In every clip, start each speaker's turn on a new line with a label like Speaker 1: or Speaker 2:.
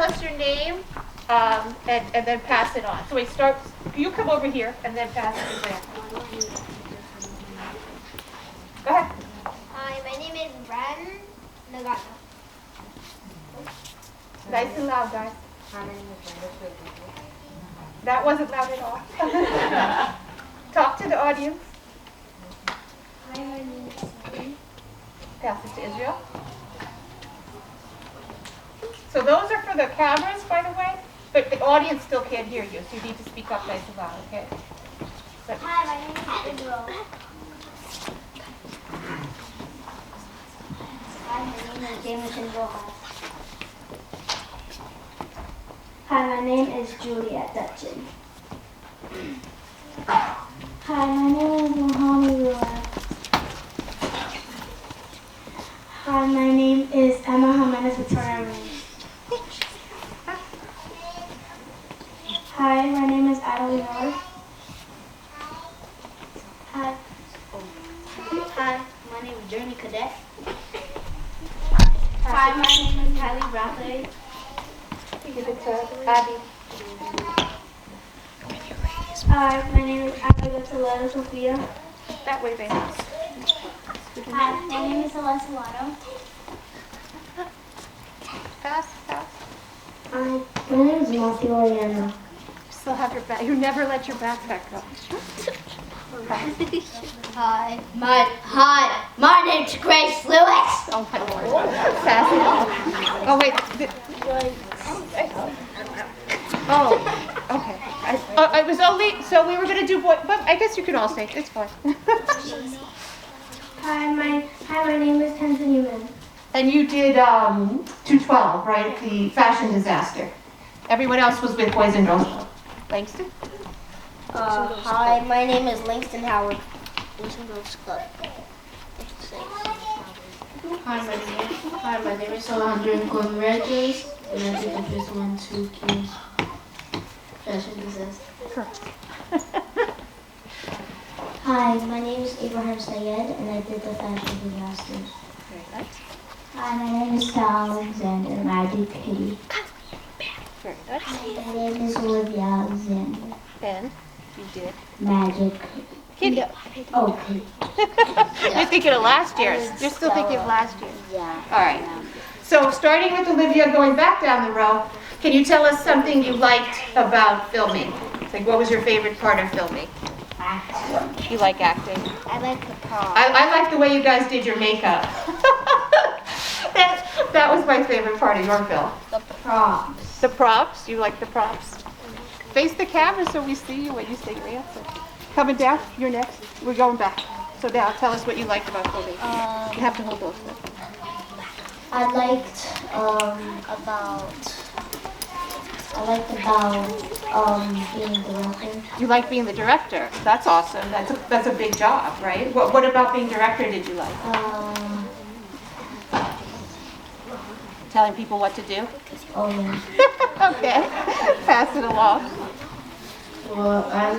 Speaker 1: us your name and then pass it on. So we start, you come over here and then pass it to Grant. Go ahead.
Speaker 2: Hi, my name is Ren Nagata.
Speaker 1: Nice and loud, guys.
Speaker 2: Hi, my name is Ren.
Speaker 1: That wasn't loud at all. Talk to the audience.
Speaker 2: Hi, my name is Sally.
Speaker 1: Pass it to Israel. So those are for the cameras, by the way, but the audience still can't hear you, so you need to speak up nice and loud, okay? So,
Speaker 2: Hi, my name is Israel. Hi, my name is Jameson Rojas. Hi, my name is Juliet Dutchin. Hi, my name is Mohammed Ruel. Hi, my name is Emma Jimenez Victoria. Hi, my name is Adeline Miller. Hi. Hi, my name is Jeremy Cadet. Hi, my name is Kylie Bradley.
Speaker 1: give it to Abby.
Speaker 2: Hi, my name is Abigail Sophia.
Speaker 1: That way, baby.
Speaker 2: Hi, my name is Celeste Lotto.
Speaker 1: Pass, pass.
Speaker 2: Hi, my name is Matthew Oriana.
Speaker 1: Still have your back. You never let your backpack go.
Speaker 2: Hi, my name's Grace Lewis.
Speaker 1: Oh my Lord. Pass it on. Oh wait. Oh, okay. I was only, so we were going to do boy, but I guess you could all say it. It's fine.
Speaker 2: Hi, my name is Kenzie Newman.
Speaker 1: And you did 212, right? The fashion disaster. Everyone else was with Boys and Girls Club. Langston?
Speaker 2: Hi, my name is Langston Howard. Boys and Girls Club.
Speaker 3: Hi, my name is Alejandro Converges, and I did the first one to Q Fashion Disaster.
Speaker 2: Hi, my name is Abraham Sayed, and I did the fashion disaster.
Speaker 1: Very nice.
Speaker 2: Hi, my name is Sal Alexander, and I did Kitty.
Speaker 1: Very nice.
Speaker 2: Hi, my name is Olivia Alexander.
Speaker 1: And you did?
Speaker 2: Magic.
Speaker 1: Kitty.
Speaker 2: Oh, Kitty.
Speaker 1: You're thinking of last year's. You're still thinking of last year.
Speaker 2: Yeah.
Speaker 1: All right. So starting with Olivia, going back down the row, can you tell us something you liked about filming? Like, what was your favorite part of filming?
Speaker 2: Acting.
Speaker 1: You like acting?
Speaker 2: I like the props.
Speaker 1: I like the way you guys did your makeup. that was my favorite part of your film.
Speaker 2: The props.
Speaker 1: The props? You like the props? Face the camera so we see you when you say your answer. Coming down, you're next. We're going back. So now tell us what you liked about filming. You have to hold both of them.
Speaker 2: I liked being director.
Speaker 1: You like being the director. That's awesome. That's a big job, right? What about being director did you like? Telling people what to do?
Speaker 2: Oh yeah.
Speaker 1: Okay. Pass it along.
Speaker 3: Well, I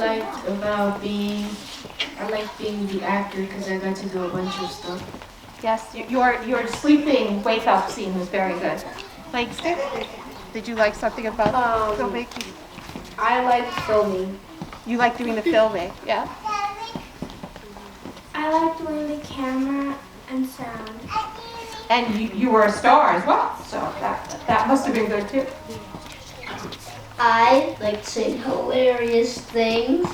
Speaker 3: liked being the actor because I got to do a bunch of stuff.
Speaker 1: Yes, your sleeping wake up scene was very good. Langston, did you like something about filmmaking?
Speaker 3: I liked filming.
Speaker 1: You like doing the filming, yeah?
Speaker 2: I like doing the camera and sound.
Speaker 1: And you were a star as well, so that must have been good too.
Speaker 2: I like saying hilarious things,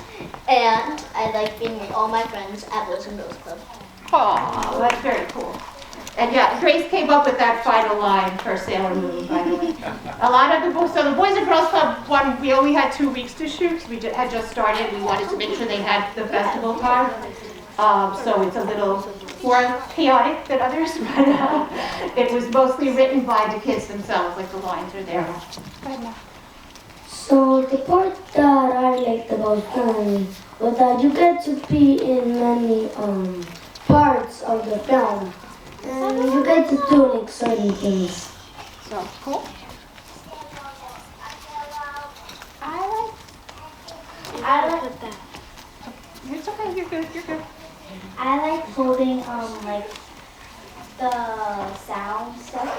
Speaker 2: and I like being with all my friends at Boys and Girls Club.
Speaker 1: Oh, that's very cool. And yeah, Grace came up with that final line for Sailor Moon, by the way. A lot of the Boys and Girls Club one, we only had 2 weeks to shoot. We had just started. We wanted to make sure they had the festival time. So it's a little more chaotic than others, but it was mostly written by the kids themselves, like the lines are there.
Speaker 2: So the part that I liked the most was that you get to be in many parts of the film, and you get to do exciting things.
Speaker 1: So cool.
Speaker 2: I like that.
Speaker 1: It's okay. You're good. You're good.
Speaker 2: I like holding like the sound stuff.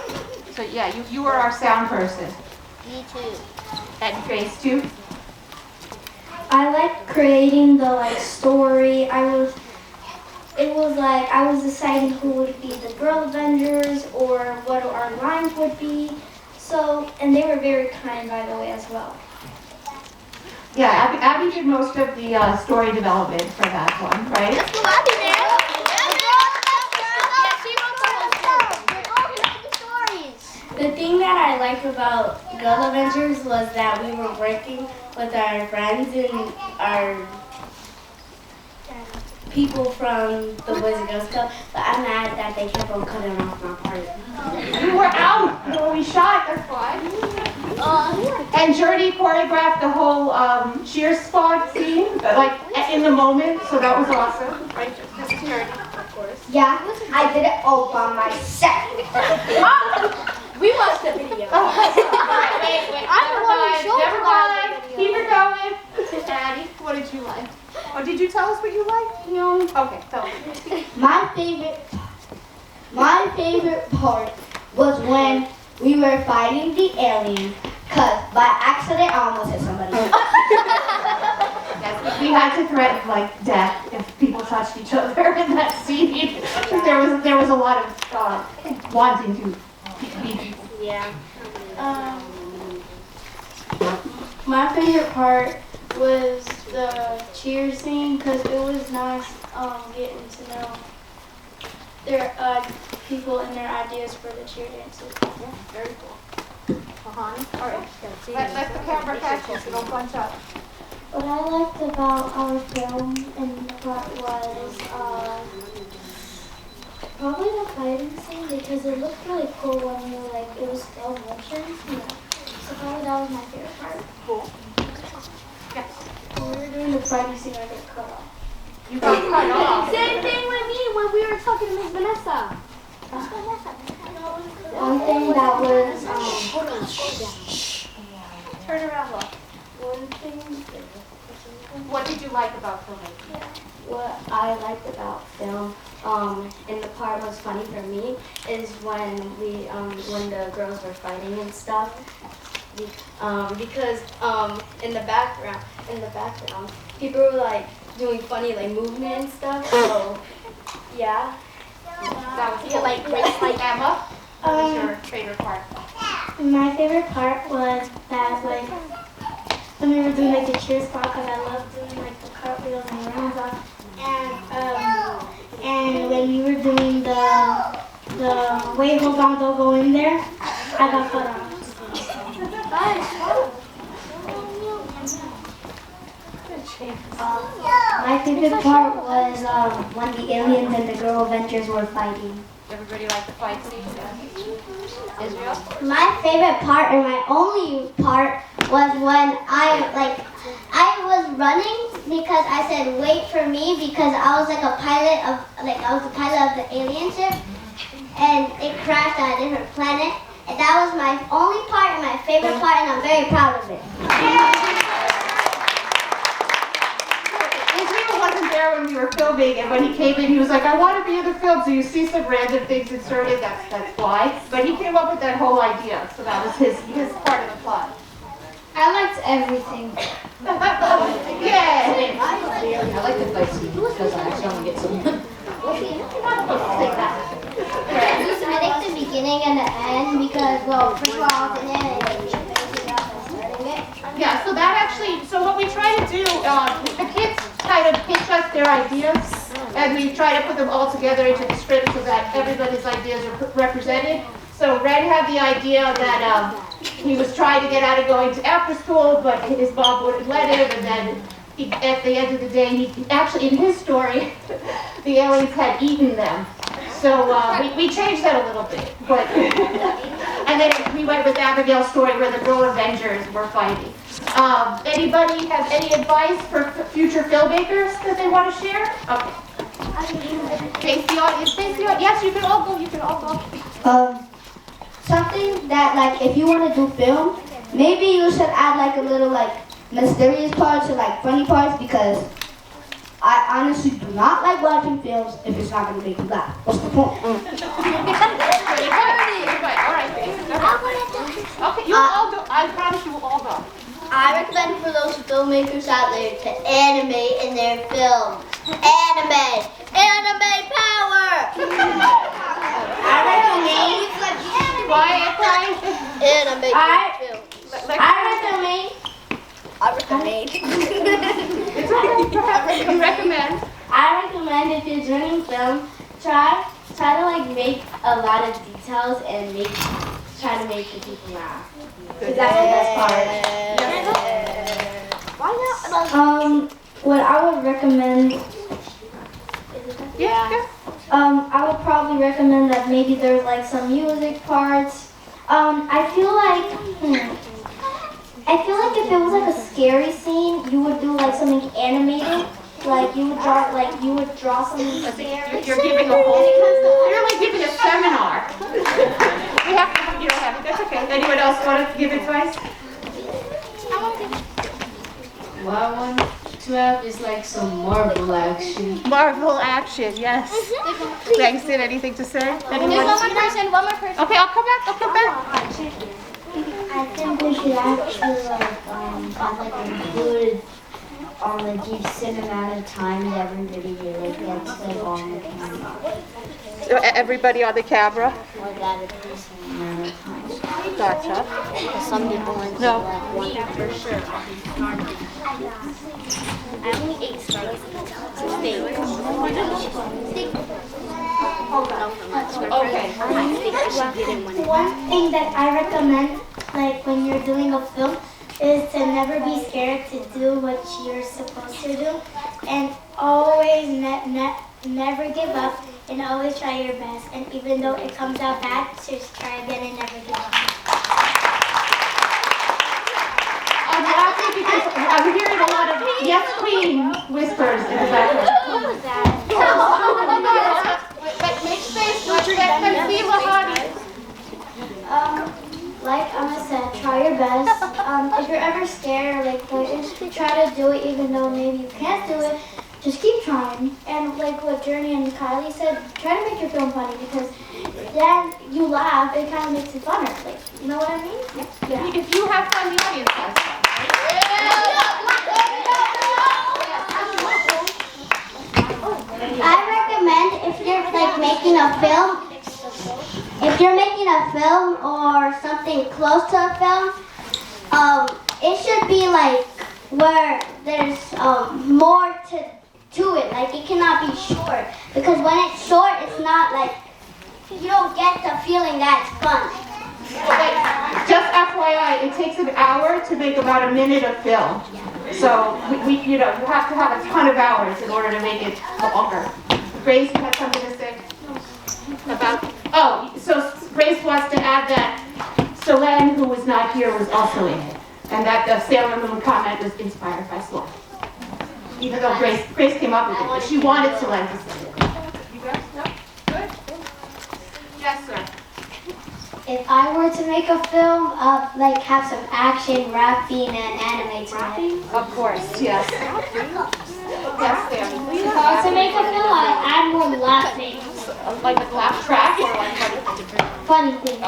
Speaker 1: So yeah, you were our sound person.
Speaker 4: Me too.
Speaker 1: And Grace too?
Speaker 2: I like creating the like story. It was like I was deciding who would be the Girl Avengers or what our lines would be. So, and they were very kind, by the way, as well.
Speaker 1: Yeah, Abby did most of the story development for that one, right?
Speaker 4: That's what Abby did. Yeah, she wrote the stories.
Speaker 2: The thing that I like about Girl Avengers was that we were working with our friends and our people from the Boys and Girls Club, but I'm mad that they kept on cutting off my part.
Speaker 1: You were out when we shot, that's why. And Jordy choreographed the whole cheer squad scene, like in the moment, so that was awesome. Right, this is Jordy, of course.
Speaker 2: Yeah, I did it all by myself. We watched the video.
Speaker 1: Wait,
Speaker 4: I'm the one who showed
Speaker 1: never
Speaker 4: you
Speaker 1: mind.
Speaker 4: guys the
Speaker 1: Keep
Speaker 4: video.
Speaker 1: it going. Daddy, what did you like? Oh, did you tell us what you liked?
Speaker 2: No.
Speaker 1: Okay, tell us.
Speaker 2: My favorite part was when we were fighting the aliens, cause by accident I almost hit somebody.
Speaker 1: Yes, we had to threaten like death if people touched each other in that scene. There was a lot of wanting to beat people.
Speaker 4: Yeah.
Speaker 3: My favorite part was the cheer scene because it was nice getting to know their people and their ideas for the cheer dances.
Speaker 1: Yeah, very cool. All right, let the camera catch you so don't bunch up.
Speaker 2: What I liked about our film and part was probably the fighting scene because it looked really cool when you like it was slow motion. Yeah. So probably that was my favorite part.
Speaker 1: Cool. Yes.
Speaker 3: When we were doing the fighting scene, I got cut off.
Speaker 1: You got cut off.
Speaker 4: Same thing with me when we were talking to Miss Vanessa.
Speaker 2: One thing that was
Speaker 1: Turn around, look.
Speaker 2: one thing
Speaker 1: What did you like about filmmaking?
Speaker 2: what I liked about film and the part was funny for me is when when the girls were fighting and stuff. Because in the background, people were like doing funny like movement and stuff. So yeah.
Speaker 1: That was cool. Like Grace, like Emma. What was your favorite part?
Speaker 2: My favorite part was that like when we were doing like the cheer squad because I love doing like the cartwheels and rounds off. And when we were doing the wait, hold on, don't go in there, I got cut off. My favorite part was when the aliens and the Girl Avengers were fighting.
Speaker 1: Everybody liked the fight scene? Yeah. Israel?
Speaker 2: My favorite part and my only part was when I was running because I said wait for me because I was like a pilot of the alien ship and it crashed on a different planet and that was my only part and my favorite part and I'm very proud of it.
Speaker 1: Israel wasn't there when we were filming, and when he came in, he was like, I want to be in the film, so you see some random things inserted, that's why. But he came up with that whole idea, so that was his part of the plot.
Speaker 2: I liked everything.
Speaker 1: Yay!
Speaker 5: I like the fight scene because I accidentally get some.
Speaker 2: I like the beginning and the end because, well, first of all, I was in it and
Speaker 1: Yeah, so that actually, so what we try to do, the kids kind of pitch us their ideas, and we try to put them all together into the script so that everybody's ideas are represented. So Red had the idea that he was trying to get out of going to after school, but his mom wouldn't let him, and then at the end of the day, he actually, in his story, the aliens had eaten them. So we changed that a little bit, but and then we went with Abigail's story where the Girl Avengers were fighting. Anybody have any advice for future filmmakers that they want to share? Okay. Face the audience. Face the audience. Yes, you can all go. You can all go.
Speaker 2: something that, like, if you want to do film, maybe you should add, like, a little, like, mysterious parts or, like, funny parts because I honestly do not like watching films if it's not going to make me laugh. What's the point?
Speaker 1: Pretty good. Pretty good. All right. Go ahead. Okay, you will all go. I promise you will all go.
Speaker 4: I recommend for those filmmakers out there to animate in their films. Animate! Anime power! I recommend.
Speaker 1: Quiet, quiet.
Speaker 4: Animate your films.
Speaker 1: You recommend?
Speaker 6: I recommend if you're doing film, try to like make a lot of details and try to make the people laugh. Because that's the best part.
Speaker 2: What I would recommend,
Speaker 1: Yeah.
Speaker 2: I would probably recommend that maybe there's like some music parts. I feel like if it was like a scary scene, you would do like something animated. Like you would draw something scary.
Speaker 1: You're giving a whole. You're like giving a seminar. We have to. You don't have it. That's okay. Anyone else want to give advice?
Speaker 5: What I want to have is like some Marvel action.
Speaker 1: Marvel action. Yes. Thanks. Did anything to say? Anyone?
Speaker 4: One more person.
Speaker 1: Okay, I'll come back.
Speaker 2: I think we should actually have like a good decent amount of time that everybody really gets like on the camera.
Speaker 1: So everybody on the camera.
Speaker 2: Like at a decent amount of time.
Speaker 1: Gotcha.
Speaker 4: Some people want
Speaker 1: No.
Speaker 4: for sure. I only ate steak.
Speaker 1: Okay.
Speaker 2: One thing that I recommend, like when you're doing a film, is to never be scared to do what you're supposed to do, and always never give up, and always try your best. And even though it comes out bad, just try again and never give up.
Speaker 1: I'm laughing because I'm hearing a lot of yes queen whispers in the background. Make space. Let them feel a honey.
Speaker 2: Like Emma said, try your best. If you're ever scared or like just try to do it even though maybe you can't do it. Just keep trying. And like what Journey and Kylie said, try to make your film funny because then you laugh, it kind of makes it funner. Like, you know what I mean? Yeah.
Speaker 1: If you have fun, the audience has fun.
Speaker 4: I recommend if you're like making a film, or something close to a film, it should be like where there's more to it. Like it cannot be short because when it's short, it's not like you don't get the feeling that it's fun.
Speaker 1: Okay, just FYI, it takes an hour to make about a minute of film. So you have to have a ton of hours in order to make it longer. Grace, you had something to say about? Oh, so Grace wants to add that Solen, who was not here, was also in it, and that the Sailor Moon comment was inspired by Solen. Even though Grace came up with it, but she wanted Solen to say it. You guys, no? Good. Yes, sir.
Speaker 2: If I were to make a film, like have some action, rapping, and animating it.
Speaker 1: Of course, yes. Yes, Sammy.
Speaker 6: To make a film, I add more laughing.
Speaker 1: Like a laugh track or like
Speaker 2: Funny things.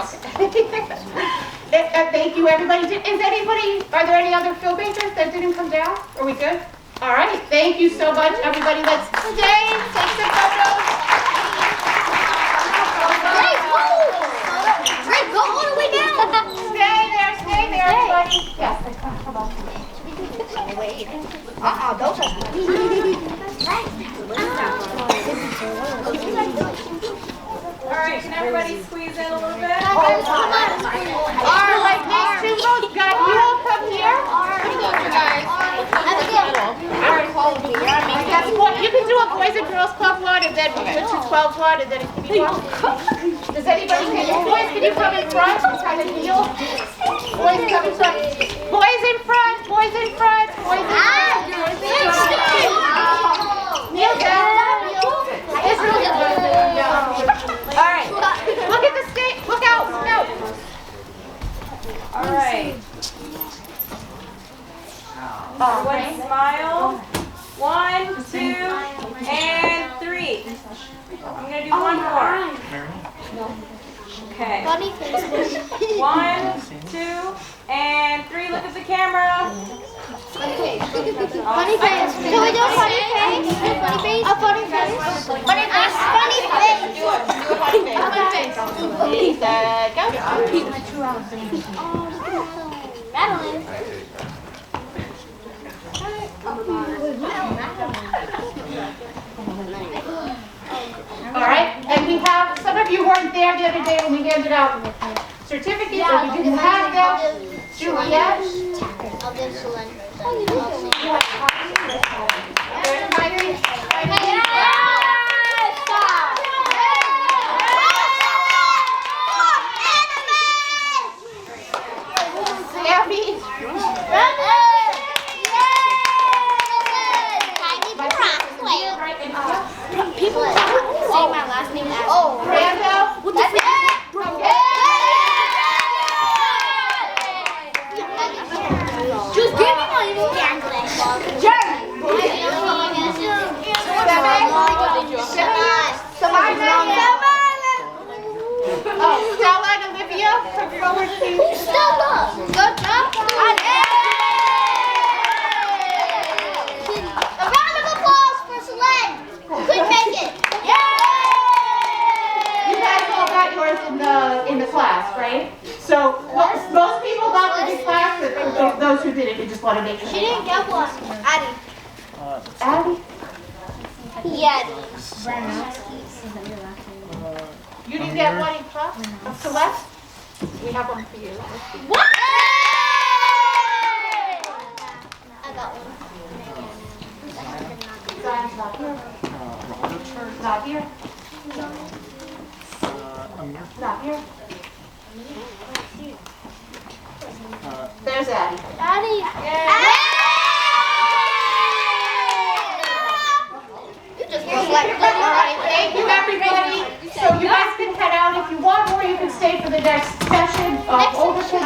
Speaker 1: Thank you, everybody. Are there any other filmmakers that didn't come down? Are we good? All right. Thank you so much, everybody. Let's stay, take some photos.
Speaker 4: Great, go all the way down.
Speaker 1: Stay there, everybody. Yes, come on.
Speaker 4: Don't touch me.
Speaker 7: All right, can everybody squeeze in a little bit?
Speaker 1: All right, these two boats got you all come here. You can do a Boys and Girls Club one, and then we put 12 one, and then it can be one. Does anybody boys, can you come in front and kind of kneel? Boys come in front. Boys in front, boys in front, boys in front. Kneel down, kneel. It's really good. All right. Look at the stage. Look out. No.
Speaker 7: All right. Everyone smile. 1, 2, and 3. I'm going to do one more. Okay.
Speaker 4: Funny face.
Speaker 7: 1, 2, and 3. Look at the camera.
Speaker 4: Funny face. Can we do a funny face? Funny face? A funny face? Funny face. Funny face.
Speaker 1: Do a funny face. Funny face. Go.
Speaker 4: Madeline.
Speaker 1: All right, and we have, some of you weren't there the other day when we handed out certificates, or we didn't have them. Juliet?
Speaker 4: I'll give Solen.
Speaker 3: People say my last name as
Speaker 1: Randall?
Speaker 3: what the frick? Just give me my
Speaker 1: Oh, Stella and Olivia, come forward, please.
Speaker 4: Stella! Good job! A round of applause for Solen! Couldn't make it!
Speaker 1: You guys all got yours in the class, right? So most people got the class, but those who didn't, we just want to make sure.
Speaker 4: She didn't get one. Addie.
Speaker 1: Abby,
Speaker 4: Yeah.
Speaker 1: you didn't get one in class? Celeste? We have one for you.
Speaker 4: What? I got one.
Speaker 1: Zion's not here. Not here. Not here. There's Addie.
Speaker 4: Addie.
Speaker 1: Thank you, everybody. So you guys can head out if you want, or you can stay for the next session. Older kids